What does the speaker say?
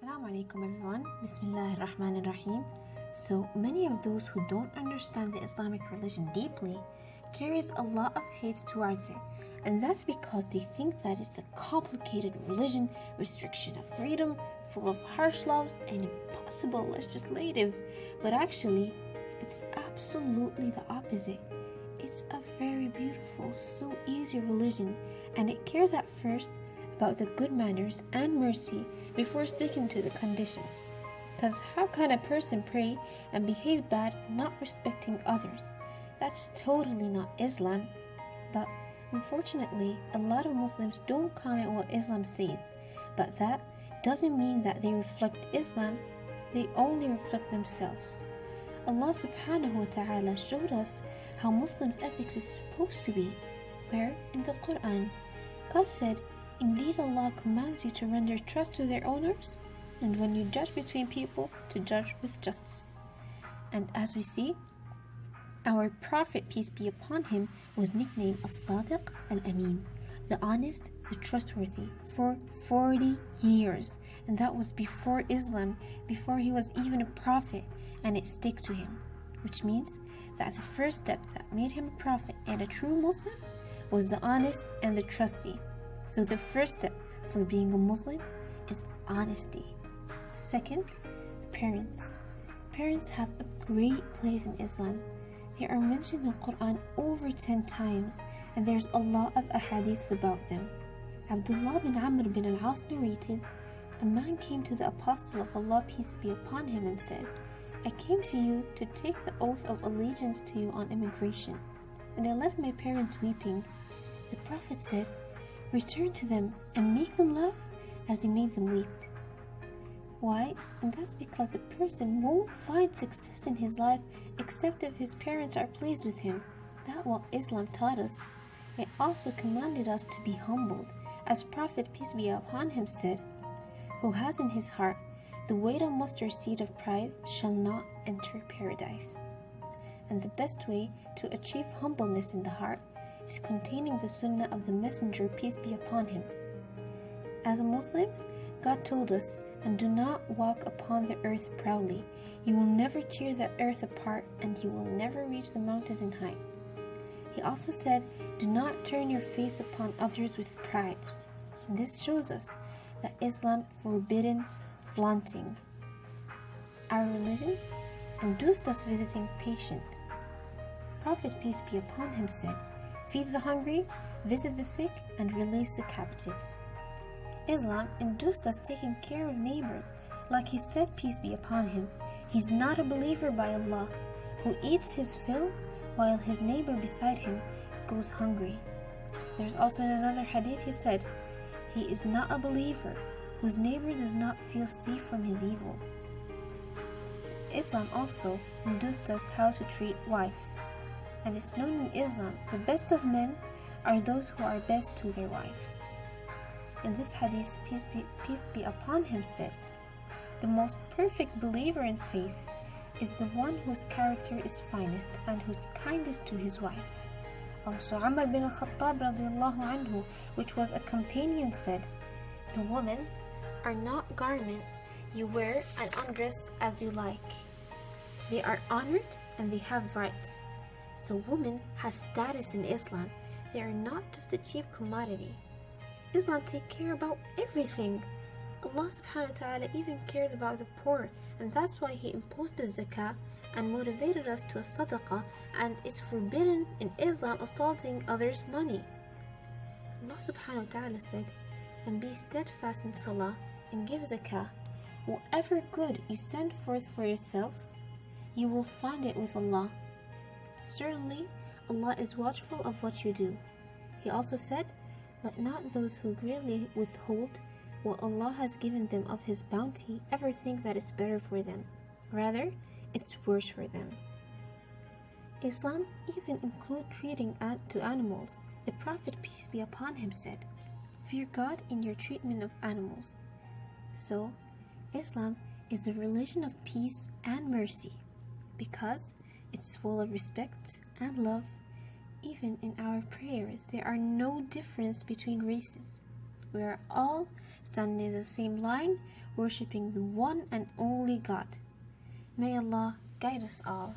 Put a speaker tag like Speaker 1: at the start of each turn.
Speaker 1: Assalamu alaikum everyone. Bismillah ar-Rahman ar-Rahim. So many of those who don't understand the Islamic religion deeply carries a lot of hate towards it. And that's because they think that it's a complicated religion, restriction of freedom, full of harsh laws, and impossible legislative. But actually, it's absolutely the opposite. It's a very beautiful, so easy religion, and it cares at first about the good manners and mercy before sticking to the conditions. Because how can a person pray and behave bad not respecting others? That's totally not Islam. But unfortunately, a lot of Muslims don't comment what Islam says. But that doesn't mean that they reflect Islam, they only reflect themselves. Allah subhanahu wa ta'ala showed us how Muslims' ethics is supposed to be, where in the Quran, God said, "Indeed Allah commands you to render trust to their owners, and when you judge between people, to judge with justice." And as we see, our Prophet, peace be upon him, was nicknamed As-Sadiq Al-Amin, the honest, the trustworthy, for 40 years. And that was before Islam, before he was even a prophet, and it stuck to him. Which means that the first step that made him a prophet and a true Muslim was the honest and the trusty. So the first step for being a Muslim is honesty. Second, parents. Parents have a great place in Islam. They are mentioned in the Quran over 10 times, and there's a lot of ahadiths about them. Abdullah bin Amr bin al-As narrated, a man came to the Apostle of Allah, peace be upon him, and said, "I came to you to take the oath of allegiance to you on immigration, and I left my parents weeping." The Prophet said, "Return to them and make them laugh as you made them weep." Why? And that's because a person won't find success in his life except if his parents are pleased with him. That's what Islam taught us. It also commanded us to be humbled, as Prophet, peace be upon him, said, "Who has in his heart the weight of mustard seed of pride shall not enter paradise." And the best way to achieve humbleness in the heart is containing the sunnah of the messenger, peace be upon him. As a Muslim, God told us, "And do not walk upon the earth proudly. You will never tear the earth apart, and you will never reach the mountains in height." He also said, "Do not turn your face upon others with pride." And this shows us that Islam forbidden flaunting. Our religion induced us visiting patient. Prophet, peace be upon him, said, "Feed the hungry, visit the sick, and release the captive." Islam induced us taking care of neighbors, like he said, peace be upon him, "He's not a believer by Allah, who eats his fill while his neighbor beside him goes hungry." There's also in another hadith he said, "He is not a believer whose neighbor does not feel safe from his evil." Islam also induced us how to treat wives. And it's known in Islam, the best of men are those who are best to their wives. In this hadith, peace be upon him, said, "The most perfect believer in faith is the one whose character is finest and who's kindest to his wife." Also, Umar bin al-Khattab radiallahu anhu, which was a companion, said, "The women are not garment you wear and undress as you like. They are honored and they have rights." So women has status in Islam. They are not just a cheap commodity. Islam take care about everything. Allah subhanahu wa ta'ala even cared about the poor, and that's why he imposed the zakah and motivated us to a sadaqah, and it's forbidden in Islam assaulting others' money. Allah subhanahu wa ta'ala said, "And be steadfast in salah and give zakah. Whatever good you send forth for yourselves, you will find it with Allah. Certainly, Allah is watchful of what you do." He also said, "Let not those who greatly withhold what Allah has given them of His bounty ever think that it's better for them. Rather, it's worse for them." Islam even includes treating to animals. The Prophet, peace be upon him, said, "Fear God in your treatment of animals." So, Islam is the religion of peace and mercy because it's full of respect and love. Even in our prayers, there are no difference between races. We are all standing in the same line worshipping the one and only God. May Allah guide us all.